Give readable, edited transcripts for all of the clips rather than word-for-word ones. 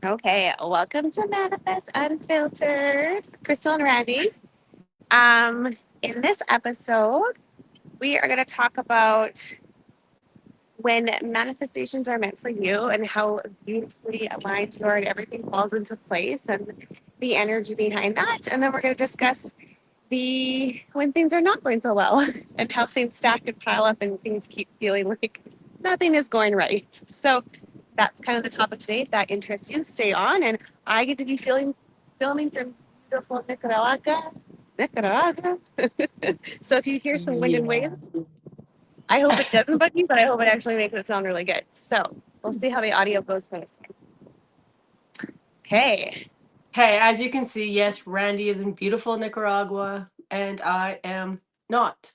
Okay, welcome to Manifest Unfiltered, Crystal and Randy. In this episode, we are going to talk about when manifestations are meant for you and how beautifully aligned you are and everything falls into place and the energy behind that. And then we're going to discuss the when things are not going so well and how things stack and pile up and things keep feeling like nothing is going right. So that's kind of the topic today. If that interests you, stay on. And I get to be filming from beautiful Nicaragua. Nicaragua. So if you hear some wind and Yeah. waves, I hope it doesn't bug you, but I hope it actually makes it sound really good. So we'll see how the audio goes for this one. Okay. Hey, as you can see, yes, Randy is in beautiful Nicaragua, and I am not.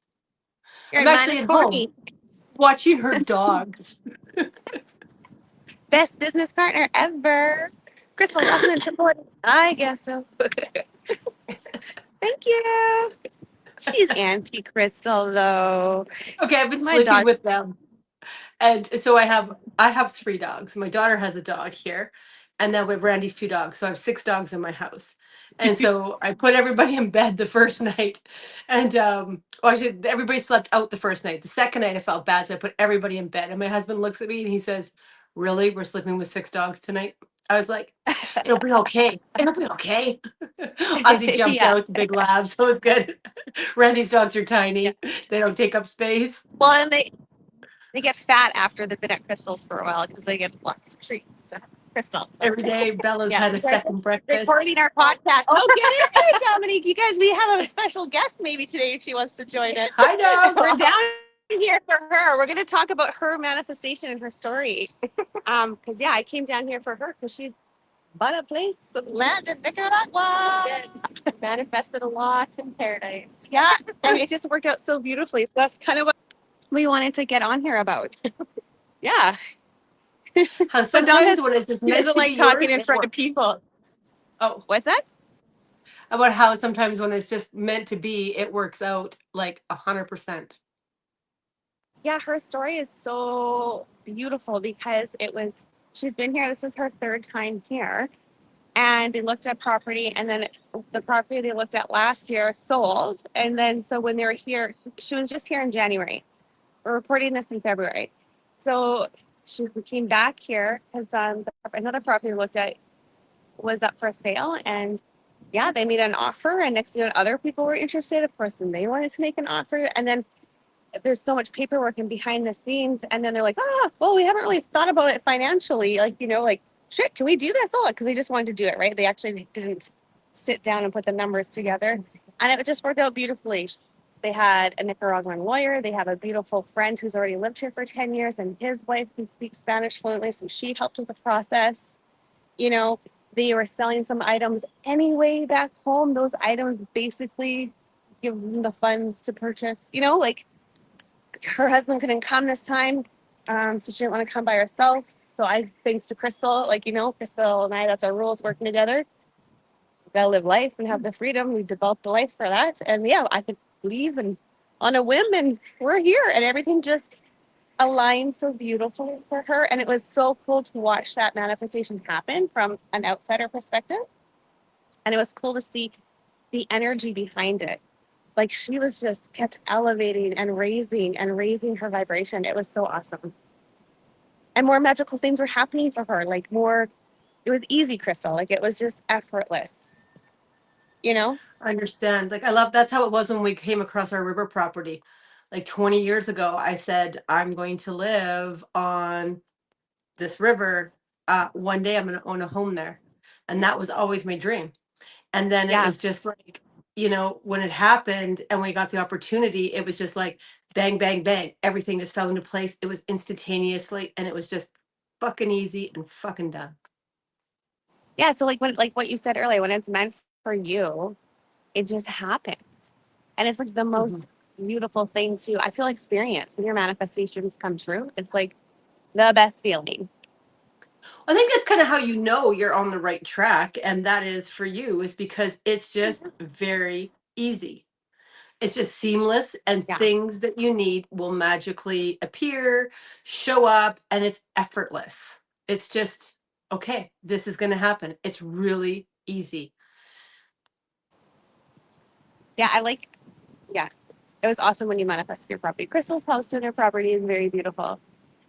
You're I'm in actually minus at home 40. watching her dogs. Best business partner ever. Crystal Lesson in Triple. I guess so. Thank you. She's anti Crystal though. Okay, I've been My sleeping dog. with them. And so I have three dogs. My daughter has a dog here, and then we have Randy's two dogs. So I have six dogs in my house. And so I put everybody in bed the first night, and well, actually, everybody slept out the first night. The second night, I felt bad, so I put everybody in bed. And my husband looks at me and he says, "Really, we're sleeping with six dogs tonight?" I was like, "It'll be okay. It'll be okay." Ozzy jumped Yeah. out, the big lab, so it's good. Randy's dogs are tiny; they don't take up space. Well, and they get fat after they've been at Crystal's for a while because they get lots of treats. So, Crystal. Every day, Bella's Yeah. had a You guys are second breakfast. recording our podcast. Oh, get in there, Dominique. You guys, we have a special guest maybe today if she wants to join us. Hi, We're dog. down here for her. We're going to talk about her manifestation and her story. Because yeah, I came down here for her because she bought a place of land in Nicaragua. Manifested a lot in paradise. Yeah, and it just worked out so beautifully. So that's kind of what we wanted to get on here about. Yeah. How But Dom sometimes when it's just meant doesn't to be like talking yours, in it front of works. people. Oh, What's that? about how sometimes when it's just meant to be, it works out like 100%. Yeah, her story is so beautiful because she's been here. This is her third time here. And they looked at property, and then the property they looked at last year sold. And then, so when they were here, she was just here in January. We're reporting this in February. So we came back here because another property we looked at was up for sale. And yeah, they made an offer. And next thing you know, other people were interested, of course, and they wanted to make an offer. And then there's so much paperwork and behind the scenes. And then they're like, well, we haven't really thought about it financially. Like, shit, can we do this? Oh, because they just wanted to do it, right? They actually didn't sit down and put the numbers together. And it just worked out beautifully. They had a Nicaraguan lawyer. They have a beautiful friend who's already lived here for 10 years, and his wife can speak Spanish fluently. So she helped with the process. You know, they were selling some items anyway back home. Those items basically give them the funds to purchase, like her husband couldn't come this time. So she didn't want to come by herself. So thanks to Crystal, Crystal and I, that's our rules working together. We gotta live life and have the freedom. We developed a life for that. And yeah, I could leave and on a whim and we're here and everything just aligned so beautifully for her. And it was so cool to watch that manifestation happen from an outsider perspective. And it was cool to see the energy behind it. Like she was just kept elevating and raising her vibration. It was so awesome. And more magical things were happening for her. It was easy, Crystal. Like it was just effortless, you know? I understand. Like, I love that's how it was when we came across our river property. Like 20 years ago, I said, I'm going to live on this river. One day I'm going to own a home there. And that was always my dream. And then it Yeah. was just like, when it happened and we got the opportunity, it was just like bang, bang, bang. Everything just fell into place. It was instantaneously and it was just fucking easy and fucking done. Yeah. So like what you said earlier, when it's meant for you, it just happens. And it's like the Mhm. most beautiful thing to I feel experience when your manifestations come true. It's like the best feeling. I think that's kind of how you know you're on the right track. And that is for you, is because it's just very easy. It's just seamless, and Yeah. things that you need will magically appear, show up, and it's effortless. It's just, okay, this is going to happen. It's really easy. Yeah, yeah, it was awesome when you manifested your property. Crystal's house and her property is very beautiful.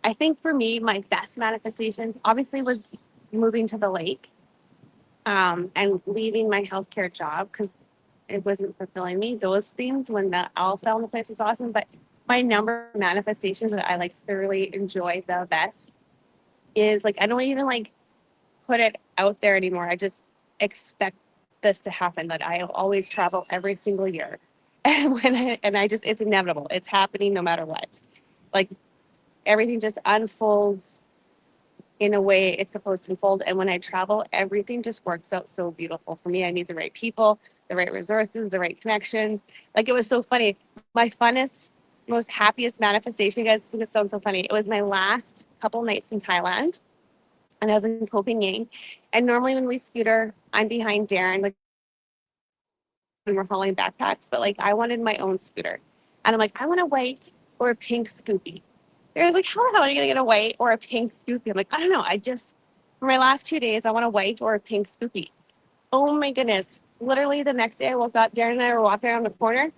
I think for me, my best manifestations obviously was moving to the lake, and leaving my healthcare job because it wasn't fulfilling me. Those things, when that all fell into place, was awesome. But my number of manifestations that I like thoroughly enjoy the best is like I don't even like put it out there anymore. I just expect this to happen. That I always travel every single year, and I just it's inevitable. It's happening no matter what. Like everything just unfolds in a way it's supposed to unfold. And when I travel, everything just works out so beautiful for me. I meet the right people, the right resources, the right connections. Like it was so funny. My funnest, most happiest manifestation, you guys, this is gonna sound so funny. It was my last couple nights in Thailand, and I was in Koh Phangan. And normally when we scooter, I'm behind Darren, like when we're hauling backpacks, but like I wanted my own scooter. And I'm like, I want a white or a pink Scoopy. I was like, how the hell are you gonna get a white or a pink Scoopy? I'm like, I don't know. I just for my last 2 days, I want a white or a pink Scoopy. Oh my goodness. Literally the next day I woke up, Darren and I were walking around the corner.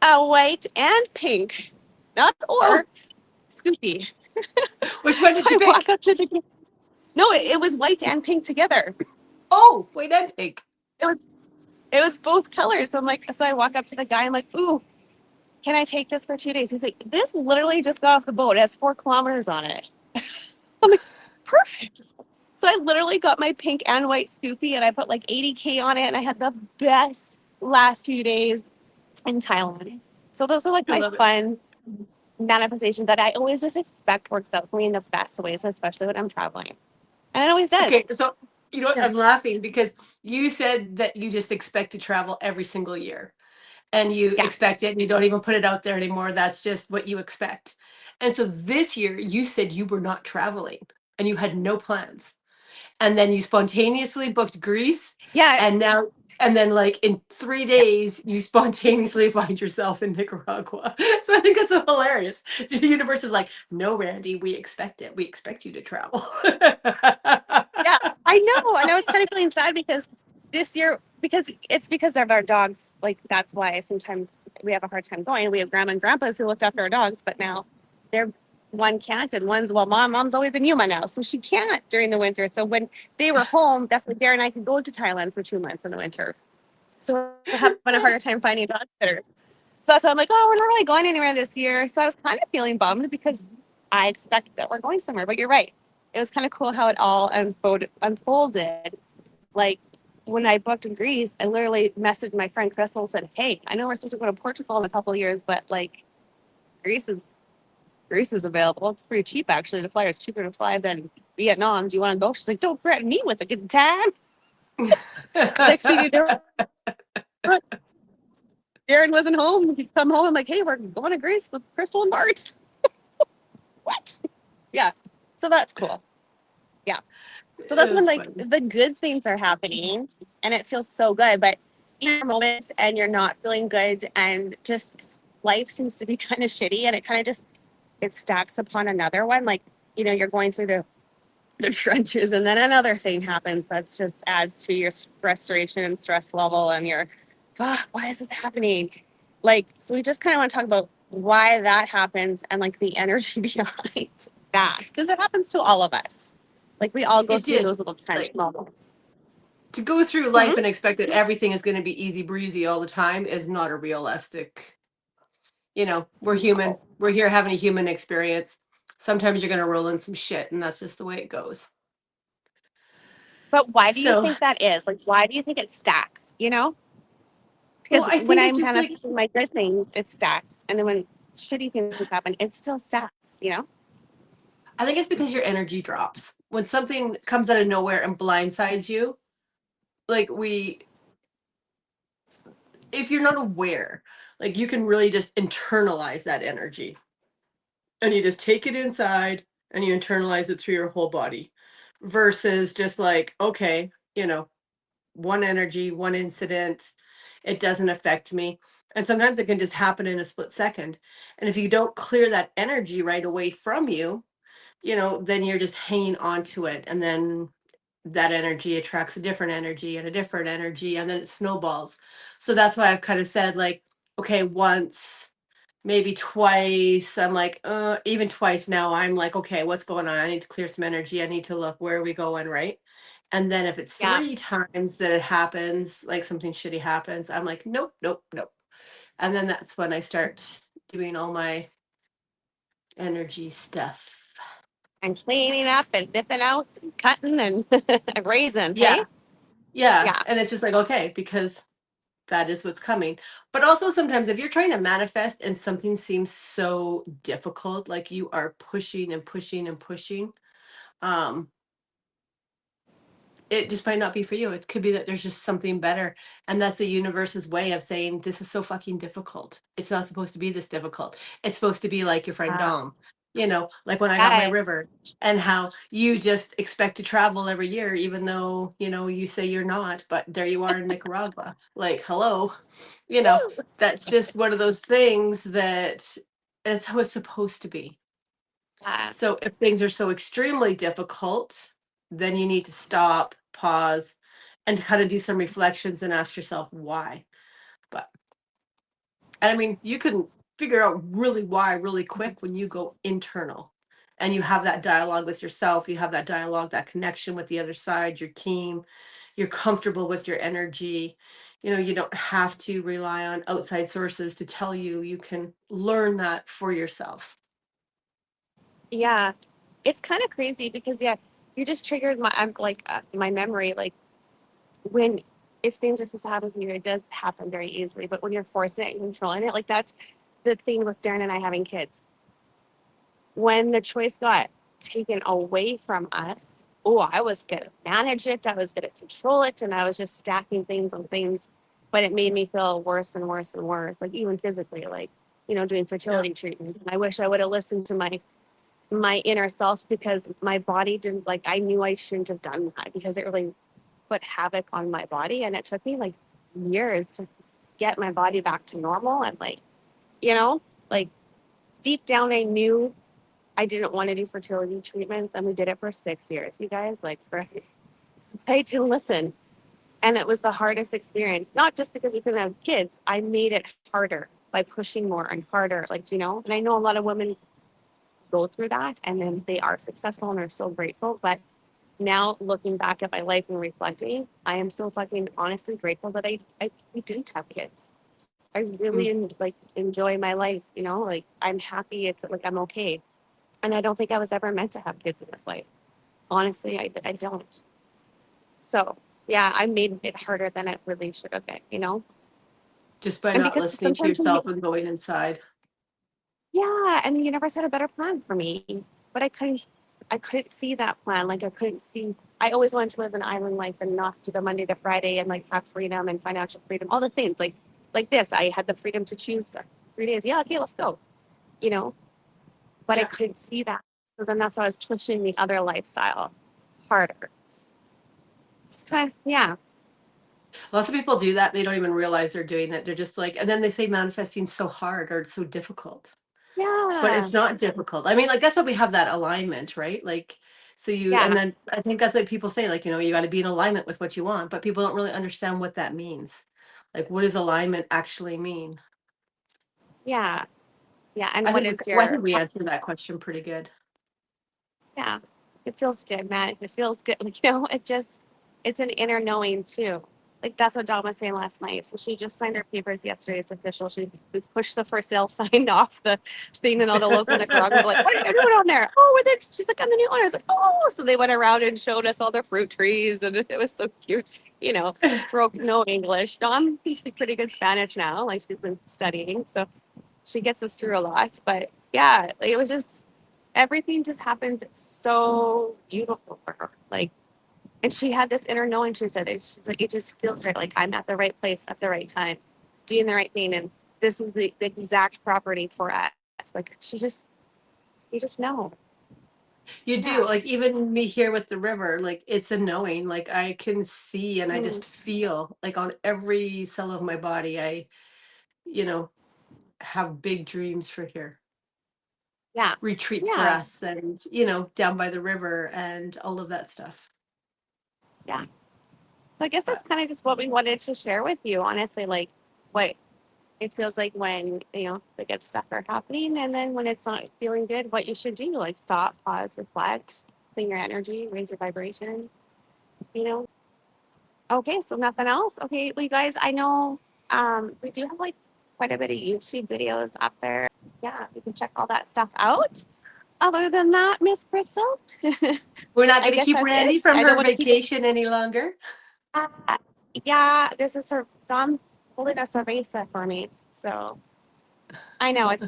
A white and pink. Not or Oh, Scoopy. which one So did you I walk pick? up to the no, it was white and pink together. Oh, wait, I pick. It was it was both colors. So I'm like, so I walk up to the guy, I'm like, ooh, can I take this for 2 days? He's like, this literally just got off the boat. It has 4 kilometers on it. I'm like, perfect. So I literally got my pink and white Scoopy and I put like 80K on it and I had the best last few days in Thailand. So those are like I my love it. fun manifestations that I always just expect works out for me in the best ways, especially when I'm traveling. And it always does. Okay, so you know what? Yeah. I'm laughing because you said that you just expect to travel every single year and you Yeah. expect it and you don't even put it out there anymore. That's just what you expect. And so this year you said you were not traveling and you had no plans. And then you spontaneously booked Greece, Yeah. and now and then like in 3 Yeah. days you spontaneously find yourself in Nicaragua. So I think that's so hilarious. The universe is like, "No, Randy, we expect it. We expect you to travel." Yeah, I know. And I was kind of feeling sad because this year, because of our dogs, like that's why sometimes we have a hard time going. We have grandma and grandpas who looked after our dogs, but now they're one can't and one's well, mom's always in Yuma now. So she can't during the winter. So when they were home, that's when Darren and I could go to Thailand for 2 months in the winter. So we're having a harder time finding dog sitters. So I'm like, oh, we're not really going anywhere this year. So I was kind of feeling bummed because I expect that we're going somewhere. But you're right. It was kind of cool how it all unfolded. Like when I booked in Greece, I literally messaged my friend Crystal and said, hey, I know we're supposed to go to Portugal in a couple of years, but like Greece is Greece is available. It's pretty cheap actually to fly. It's cheaper to fly than Vietnam. Do you want to go? She's like, don't threaten me with a good time. Next thing you know, Darren wasn't home. He'd come home. I'm like, hey, we're going to Greece with Crystal and Bart. What? Yeah. So that's cool. Yeah. So that's It when was like funny. the good things are happening and it feels so good. But in moments and you're not feeling good and just life seems to be kind of shitty and it kind of just it stacks upon another one. Like, you're going through the trenches and then another thing happens that just adds to your frustration and stress level and you're, why is this happening? Like, so we just kind of want to talk about why that happens and like the energy behind that because it happens to all of us. Like we all go It through did. those little trench Like moments. to go through Mhm. life and expect that everything is going to be easy breezy all the time is not a realistic. We're human. No. We're here having a human experience. Sometimes you're going to roll in some shit, and that's just the way it goes. But why do you So, think that is? Like, why do you think it stacks? well, Because I when think it's I'm just like, manifesting my good things, it stacks. And then when shitty things happen, it still stacks? I think it's because your energy drops. When something comes out of nowhere and blindsides you, like if you're not aware, like you can really just internalize that energy and you just take it inside and you internalize it through your whole body versus just like, okay, one energy, one incident, it doesn't affect me. And sometimes it can just happen in a split second. And if you don't clear that energy right away from you, then you're just hanging on to it. And then that energy attracts a different energy and a different energy, and then it snowballs. So that's why I've kind of said, like, okay, once, maybe twice, I'm like, even twice now, I'm like, okay, what's going on? I need to clear some energy. I need to look, where are we going, right? And then if it's Yeah. 3 times that it happens, like something shitty happens, I'm like, nope, nope, nope. And then that's when I start doing all my energy stuff. And cleaning up and nipping out and cutting and raising, hey? Yeah. Yeah. Yeah. And it's just like, okay, because that is what's coming. But also sometimes if you're trying to manifest and something seems so difficult, like you are pushing and pushing and pushing, um, it just might not be for you. It could be that there's just something better. And that's the universe's way of saying, this is so fucking difficult. It's not supposed to be this difficult. It's supposed to be like your friend Uh, Dom, like when I got my yes. river, and how you just expect to travel every year, even though, you say you're not, but there you are in Nicaragua. Like, hello, you know, Woo! that's just one of those things that is how it's supposed to be. Yeah. So if things are so extremely difficult, then you need to stop, pause, and kind of do some reflections and ask yourself why. But and I mean, you can figure out really why really quick when you go internal and you have that dialogue with yourself, you have that dialogue, that connection with the other side, your team, you're comfortable with your energy. You don't have to rely on outside sources to tell you. You can learn that for yourself. Yeah. It's kind of crazy because yeah, you just triggered my my memory. Like when if things are supposed to happen to you, it does happen very easily. But when you're forcing it and controlling it, like that's the thing with Darren and I having kids. When the choice got taken away from us, oh, I was gonna manage it, I was gonna control it, and I was just stacking things on things. But it made me feel worse and worse and worse, like even physically, like doing Yeah. fertility treatments. And I wish I would have listened to my inner self because my body didn't like I knew I shouldn't have done that because it really put havoc on my body. And it took me like years to get my body back to normal. And you know, like deep down I knew I didn't want to do fertility treatments, and we did it for 6 years. You guys, like, I didn't listen, and it was the hardest experience. Not just because we couldn't have kids, I made it harder by pushing more and harder, And I know a lot of women go through that, and then they are successful and they're so grateful. But now, looking back at my life and reflecting, I am so fucking honestly grateful that I we didn't have kids. I really Mm. enjoy my life. Like I'm happy. It's like I'm okay. And I don't think I was ever meant to have kids in this life. Honestly, I don't. So yeah, I made it harder than it really should have been. Just by And not because listening to sometimes yourself and going inside. yeah, and the universe had a better plan for me, but I couldn't see that plan. Like I couldn't see. I always wanted to live an island life and not do the Monday to Friday and like have freedom and financial freedom, all the things like this. I had the freedom to choose 3 days. Yeah, okay, let's go. You know, but I Yeah. couldn't see that. So then that's why I was pushing the other lifestyle harder. Yeah. Lots of people do that. They don't even realize they're doing it. They're just like, and then they say manifesting's so hard or it's so difficult. But Yeah. it's not difficult. I mean, like that's why we have that alignment, right? Like, so and Yeah. then I think that's like people say, like, you got to be in alignment with what you want, but people don't really understand what that means. Like, what does alignment actually mean? Yeah. Yeah. And I what think is I your think we answered that question pretty good. yeah. It feels good, man. It feels good. It's an inner knowing too. Like that's what Dawn was saying last night. So she just signed her papers yesterday. It's official. We pushed the for sale sign off the thing, and all the local Nicaraguans are like, "What are you doing on there?" Oh, we're there. She's like, "I'm the new owner." I was like, "Oh!" So they went around and showed us all their fruit trees, and it was so cute. Broke no English. Dawn speaks pretty good Spanish now. Like she's been studying, so she gets us through a lot. But yeah, like, it was just everything just happened so beautiful for her. Like, and she had this inner knowing. She said it. She's like, it just feels right. Like I'm at the right place at the right time, doing the right thing, and this is the exact property for us. Like you just know. You do, Yeah. like even me here with the river, like it's a knowing, like I can see and I Mm, just feel like on every cell of my body, you know, have big dreams for here. yeah. Retreats for Yeah. us and, down by the river and all of that stuff. Yeah. So I guess that's kind of just what we wanted to share with you, honestly, like what it feels like when, the good stuff are happening. And then when it's not feeling good, what you should do, like stop, pause, reflect, clean your energy, raise your vibration, you know? Okay. So nothing else. Okay. Well, you guys, I know, we do have like quite a bit of YouTube videos up there. Yeah. You can check all that stuff out. Other than that, Miss Crystal, We're not I going to guess keep that's Randy it. from I don't her want to keep it. vacation any longer. Yeah, this is her Dom holding a cerveza for me. So I know it's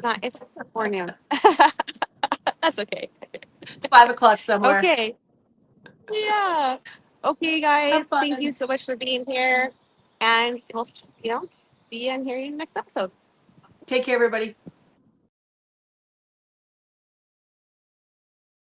forenoon. That's okay. It's 5 o'clock somewhere. Okay. Yeah. Okay, Have guys. Thank you fun. so much for being here. And we'll, see you and hear you in the next episode. Take care, everybody.